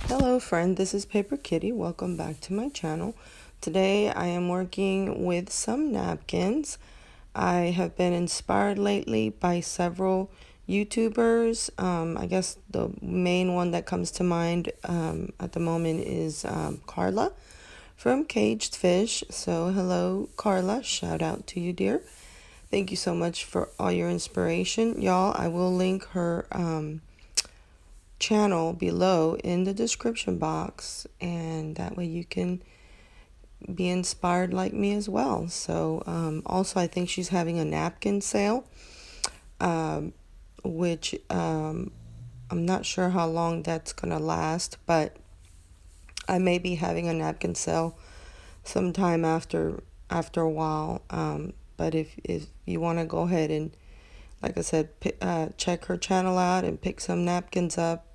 Hello friend, this is Paper Kitty. Welcome back to my channel. Today I am working with some napkins. I have been inspired lately by several YouTubers. I guess the main one that comes to mind at the moment is Karla from Kaged Fish. So hello Karla, shout out to you dear. Thank you so much for all your inspiration. Y'all, I will link her channel below in the description box, and that way you can be inspired like me as well. So also I think she's having a napkin sale, which I'm not sure how long that's gonna last, but I may be having a napkin sale sometime after a while. But if you want to go ahead and, like I said, check her channel out and pick some napkins up,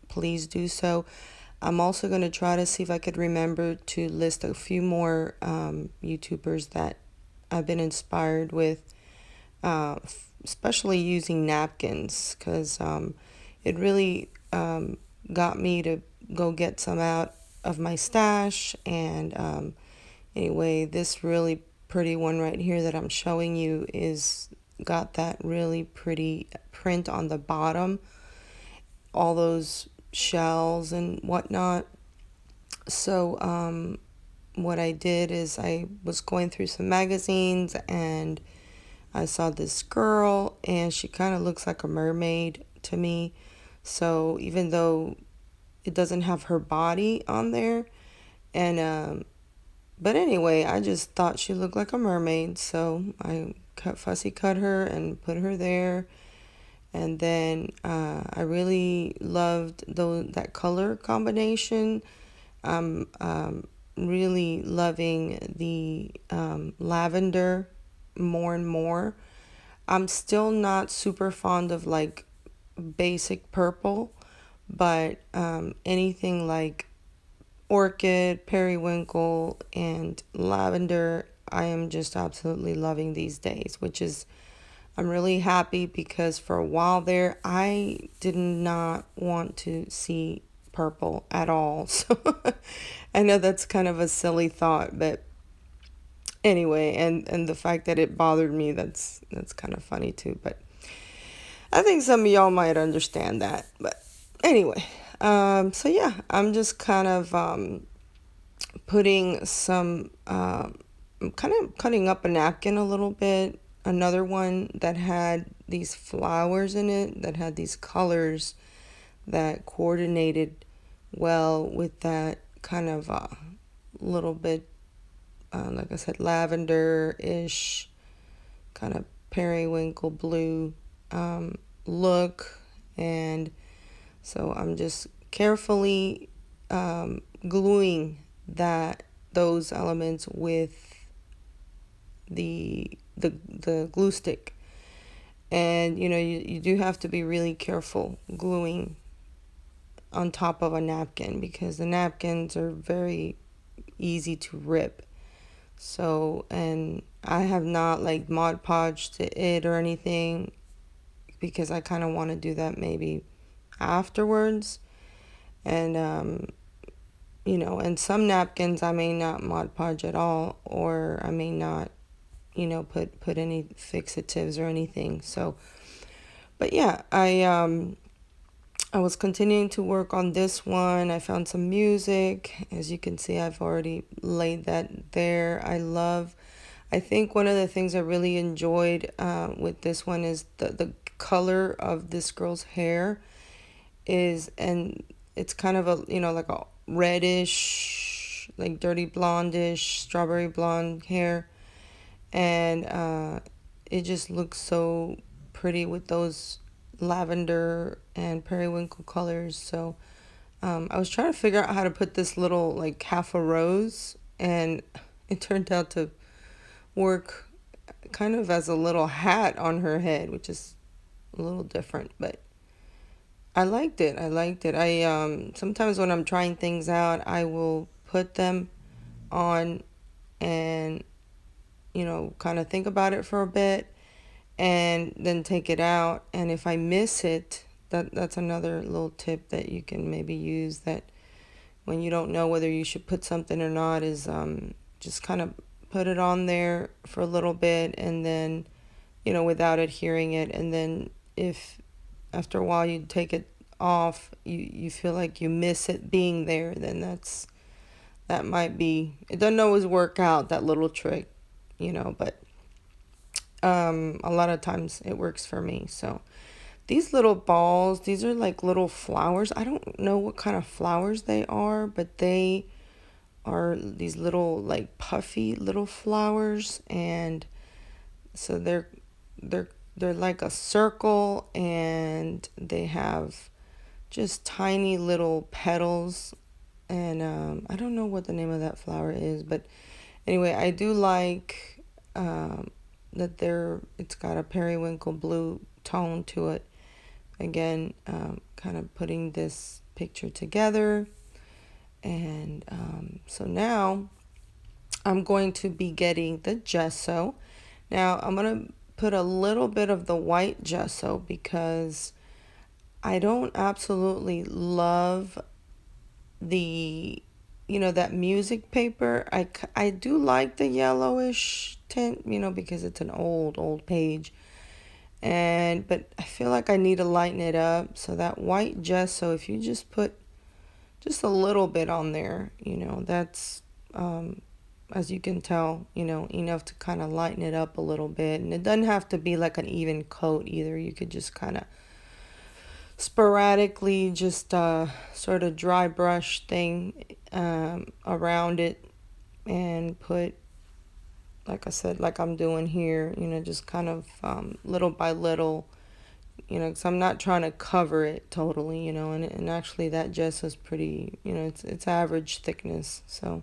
please do so. I'm also going to try to see if I could remember to list a few more YouTubers that I've been inspired with, especially using napkins, because it really got me to go get some out of my stash. And anyway, this really pretty one right here that I'm showing you is got that really pretty print on the bottom, all those shells and whatnot. So what I did is I was going through some magazines and I saw this girl and she kind of looks like a mermaid to me. So even though it doesn't have her body on there, and but anyway, I just thought she looked like a mermaid, so I fussy cut her and put her there. And then I really loved that color combination. I'm really loving the lavender more and more. I'm still not super fond of like basic purple, but anything like orchid, periwinkle, and lavender, I am just absolutely loving these days, which is, I'm really happy because for a while there, I did not want to see purple at all. So I know that's kind of a silly thought, but anyway, and the fact that it bothered me, that's kind of funny too. But I think some of y'all might understand that. But anyway, so yeah, I'm just kind of putting some, kind of cutting up a napkin a little bit. Another one that had these flowers in it, that had these colors that coordinated well with that kind of little bit, like I said, lavender-ish, kind of periwinkle blue look. And so I'm just carefully gluing those elements with the glue stick. And you do have to be really careful gluing on top of a napkin because the napkins are very easy to rip. So, and I have not like Mod Podged it or anything because I kind of want to do that maybe afterwards. And and some napkins I may not Mod Podge at all, or I may not put any fixatives or anything. So, but yeah, I was continuing to work on this one. I found some music. As you can see, I've already laid that there. I think one of the things I really enjoyed with this one is the color of this girl's hair and it's kind of a, like a reddish, like dirty blondish, strawberry blonde hair. And it just looks so pretty with those lavender and periwinkle colors. So I was trying to figure out how to put this little like half a rose, and it turned out to work kind of as a little hat on her head, which is a little different, but I liked it. I sometimes when I'm trying things out, I will put them on and kind of think about it for a bit and then take it out. And if I miss it, that's another little tip that you can maybe use, that when you don't know whether you should put something or not, is just kind of put it on there for a little bit, and then, without adhering it, and then if after a while you take it off, you feel like you miss it being there, then that might be, it doesn't always work out, that little trick, but a lot of times it works for me. So these little balls, these are like little flowers. I don't know what kind of flowers they are, but they are these little like puffy little flowers, and so they're like a circle, and they have just tiny little petals, and I don't know what the name of that flower is, but anyway, I do like that it's got a periwinkle blue tone to it. Again, kind of putting this picture together, and so now I'm going to be getting the gesso. Now I'm going to put a little bit of the white gesso because I don't absolutely love the, that music paper. I do like the yellowish tint, because it's an old page. But I feel like I need to lighten it up. So that white gesso, if you just put just a little bit on there, that's, as you can tell, enough to kind of lighten it up a little bit. And it doesn't have to be like an even coat either. You could just kind of sporadically just sort of dry brush thing around it, and put, like I said, like I'm doing here, just kind of little by little, because I'm not trying to cover it totally, and actually that gesso is pretty, it's average thickness. So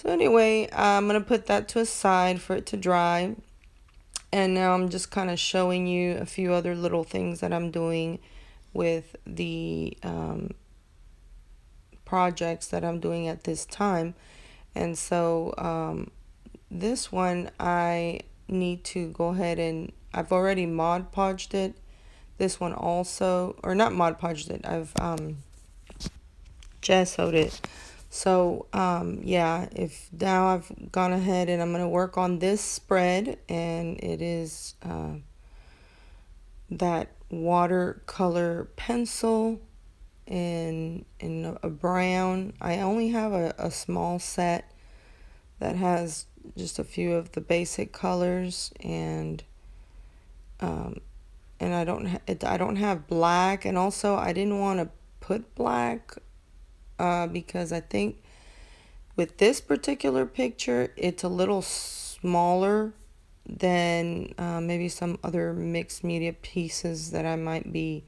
anyway, I'm going to put that to a side for it to dry. And now I'm just kind of showing you a few other little things that I'm doing with the projects that I'm doing at this time. And so this one I need to go ahead, and I've already Mod Podged it. This one also, or not Mod Podged it, I've gessoed it. So yeah, if now I've gone ahead and I'm going to work on this spread, and it is that watercolor pencil in a brown. I only have a small set that has just a few of the basic colors, and I don't have black, and also I didn't want to put black because I think with this particular picture it's a little smaller than maybe some other mixed media pieces that I might be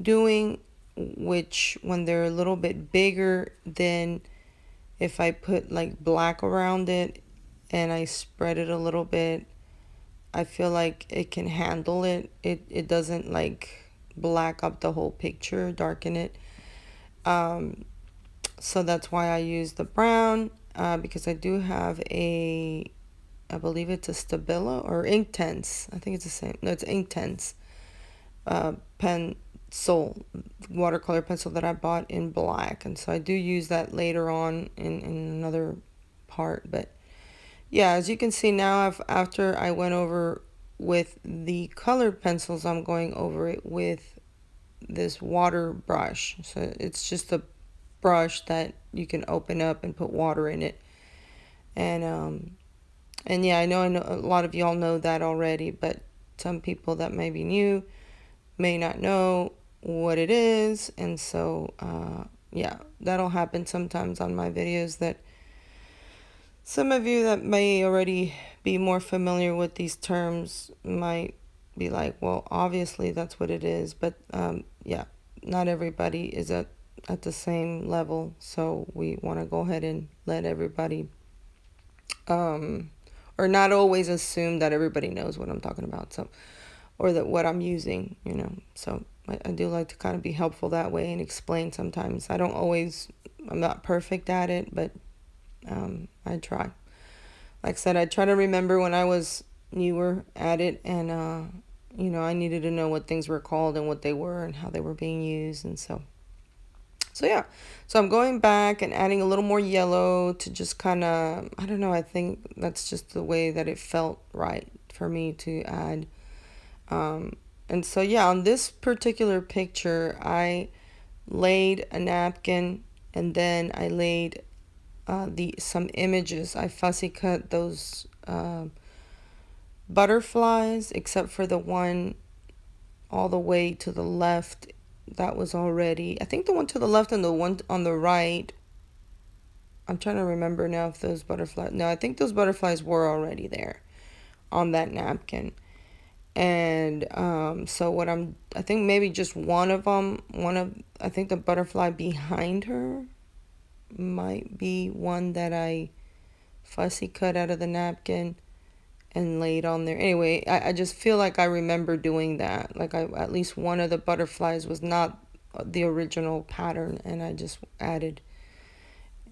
doing, which when they're a little bit bigger, then if I put like black around it and I spread it a little bit, I feel like it can handle it. It doesn't like black up the whole picture, darken it. So that's why I use the brown, because I do have I believe it's a Stabilo or Inktense. I think it's the same. No, it's Inktense pencil, watercolor pencil that I bought in black. And so I do use that later on in another part. But yeah, as you can see now, after I went over with the colored pencils, I'm going over it with this water brush. So it's just a brush that you can open up and put water in it. And yeah, I know a lot of y'all know that already, but some people that may be new may not know what it is. And so yeah, that'll happen sometimes on my videos, that some of you that may already be more familiar with these terms might be like, well, obviously that's what it is. But yeah, not everybody is at the same level. So we want to go ahead and let everybody, or not always assume that everybody knows what I'm talking about. So, or that what I'm using, So I do like to kind of be helpful that way and explain sometimes. I'm not perfect at it, but I try. Like I said, I try to remember when I was newer at it, and you know, I needed to know what things were called and what they were and how they were being used. And so yeah, so I'm going back and adding a little more yellow to just kind of, I don't know, I think that's just the way that it felt right for me to add. And so yeah, on this particular picture, I laid a napkin, and then I laid some images. I fussy cut those butterflies, except for the one all the way to the left. That was already, I think the one to the left and the one on the right, I'm trying to remember now if those butterflies, no, I think those butterflies were already there on that napkin. And so what I think maybe just one of them, I think the butterfly behind her might be one that I fussy cut out of the napkin and laid on there. Anyway, I just feel like I remember doing that. Like at least one of the butterflies was not the original pattern, and I just added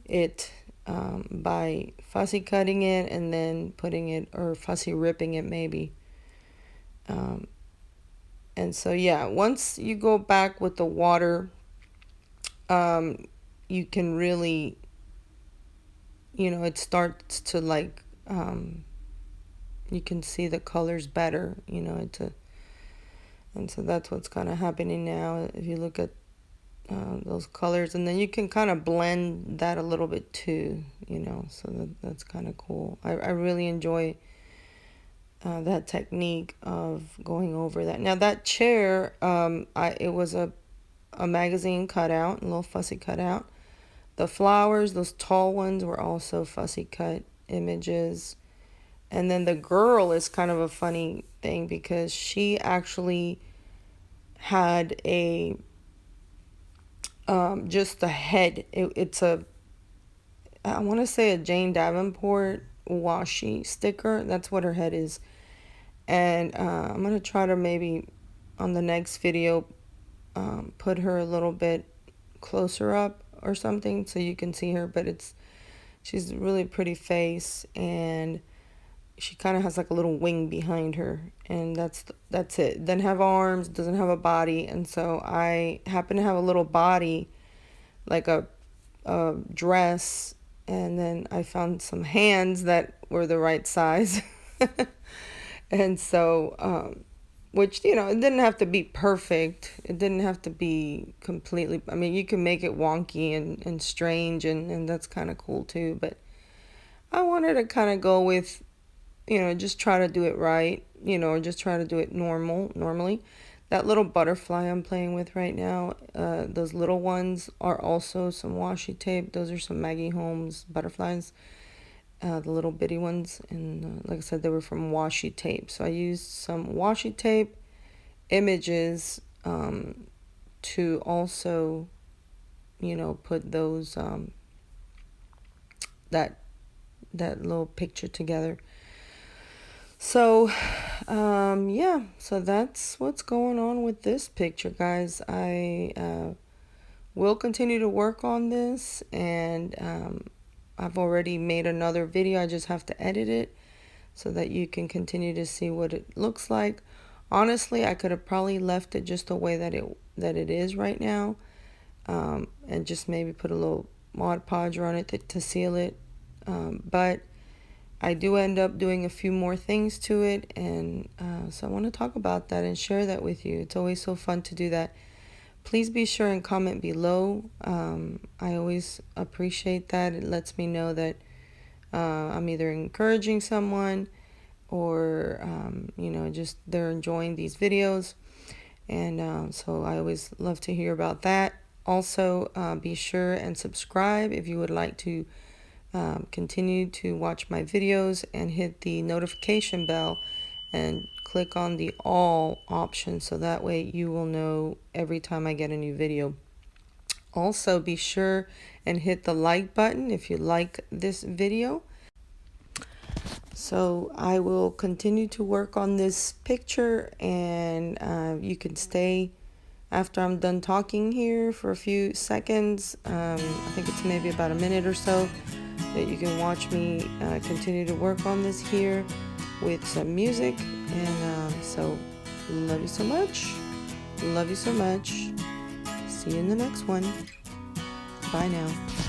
it by fussy cutting it and then putting it, or fussy ripping it maybe. And so yeah, once you go back with the water, you can really, you know, it starts to like, you can see the colors better, you know, and so that's what's kind of happening now. If you look at those colors, and then you can kind of blend that a little bit too, you know, so that's kind of cool. I really enjoy that technique of going over that. Now that chair, it was a magazine cutout, a little fussy cutout. The flowers, those tall ones, were also fussy cut images. And then the girl is kind of a funny thing because she actually had a just the head. It's a, I want to say a Jane Davenport washi sticker. That's what her head is. And I'm going to try to maybe on the next video put her a little bit closer up or something so you can see her. But she's a really pretty face, and she kind of has like a little wing behind her, and that's it. Doesn't have arms, doesn't have a body. And so I happen to have a little body, like a dress, and then I found some hands that were the right size. And so which, you know, it didn't have to be perfect, it didn't have to be completely, I mean, you can make it wonky and strange, and that's kind of cool too. But I wanted to kind of go with, you know, just try to do it right, you know, or just try to do it normally. That little butterfly I'm playing with right now, those little ones are also some washi tape. Those are some Maggie Holmes butterflies, the little bitty ones. And like I said, they were from washi tape. So I used some washi tape images to also, you know, put those, that little picture together. So, yeah, so that's what's going on with this picture, guys. I will continue to work on this, and I've already made another video. I just have to edit it so that you can continue to see what it looks like. Honestly, I could have probably left it just the way that it is right now, and just maybe put a little Mod Podge on it to seal it, but I do end up doing a few more things to it, and so I want to talk about that and share that with you. It's always so fun to do that. Please be sure and comment below. I always appreciate that. It lets me know that I'm either encouraging someone or, you know, just they're enjoying these videos. And so I always love to hear about that. Also, be sure and subscribe if you would like to continue to watch my videos, and hit the notification bell and click on the all option so that way you will know every time I get a new video. Also, be sure and hit the like button if you like this video. So I will continue to work on this picture, and you can stay after I'm done talking here for a few seconds. I think it's maybe about a minute or so that you can watch me continue to work on this here with some music. And so Love you so much. Love you so much. See you in the next one. Bye now.